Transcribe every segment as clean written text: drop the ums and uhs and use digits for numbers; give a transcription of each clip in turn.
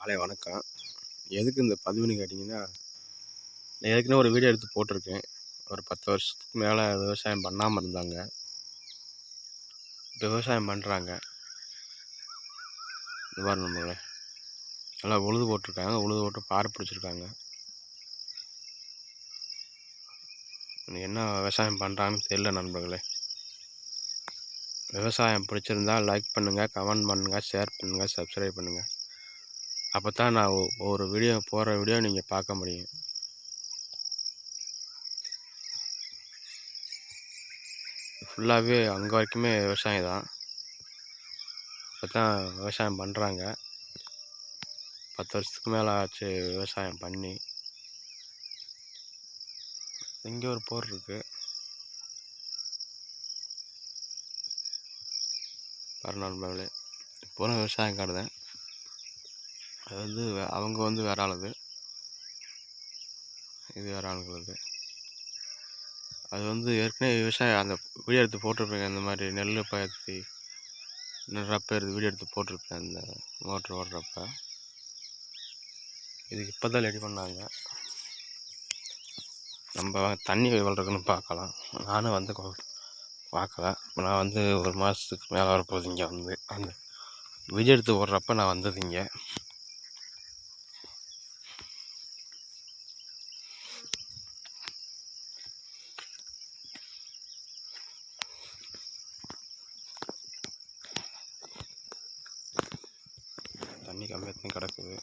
காலை வணக்கம். எதுக்கு இந்த பதிவுன்னு கேட்டிங்கன்னா, நான் ஏற்கனவே ஒரு வீடியோ எடுத்து போட்டிருக்கேன். ஒரு 10 வருஷத்துக்கு மேலே விவசாயம் பண்ணாமல் இருந்தாங்க. இப்போ விவசாயம் பண்ணுறாங்க. இவ்வாறு நண்பர்களே, நல்லா உழுது போட்டிருக்காங்க. உழுது போட்டு பாரு பிடிச்சிருக்காங்க. என்ன விவசாயம் பண்ணுறாங்கன்னு தெரியல நண்பர்களே. விவசாயம் பிடிச்சிருந்தா லைக் பண்ணுங்கள், கமெண்ட் பண்ணுங்கள், ஷேர் பண்ணுங்கள், சப்ஸ்கிரைப் பண்ணுங்கள். அப்போ தான் நான் ஒரு வீடியோ போடுற வீடியோ நீங்கள் பார்க்க முடியும். ஃபுல்லாகவே அங்கே வரைக்குமே விவசாயம் தான். இப்போ தான் விவசாயம் பண்ணுறாங்க. 10 வருஷத்துக்கு மேலே ஆச்சு விவசாயம் பண்ணி. இங்கே ஒரு போர் இருக்குது நண்பர்களே. இப்போலாம் விவசாயம் காடுதான். அது வந்து அவங்க வந்து வேற ஆளுது, இது வேற ஆளுங்களுக்கு. அது வந்து ஏற்கனவே விவசாயம் அந்த வீடியோ எடுத்து போட்டிருப்பேங்க. இந்த மாதிரி நெல் பயிர்த்தி நடுறப்ப வீடியோ எடுத்து போட்டிருப்பேன். அந்த மோட்ரு ஓடுறப்ப இதுக்கு இப்போ தான் ரெடி பண்ணாங்க. நம்ம தண்ணி எவ்வளோ இருக்குன்னு பார்க்கலாம். நானும் வந்து பார்க்கல. நான் வந்து ஒரு மாதத்துக்கு மேலே வரப்போகுது. இங்கே வந்து அந்த வீடியோ எடுத்து போடுறப்ப நான் வந்தது இங்கே. தண்ணி கம்மியாக கிடக்குது.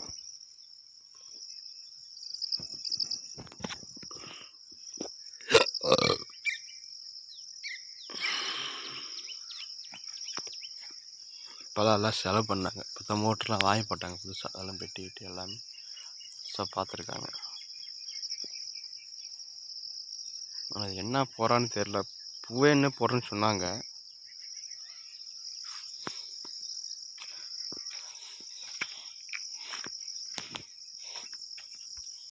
இப்போதான் எல்லாம் செலவு பண்ணாங்க. இப்போ தான் மோட்டர்லாம் வாங்கி போட்டாங்க புதுசாக. அதெல்லாம் பெட்டி கிட்டி எல்லாமே புதுசாக பார்த்துருக்காங்க. ஆனால் என்ன போகிறான்னு தெரில. பூவே என்ன போடுறேன்னு சொன்னாங்க.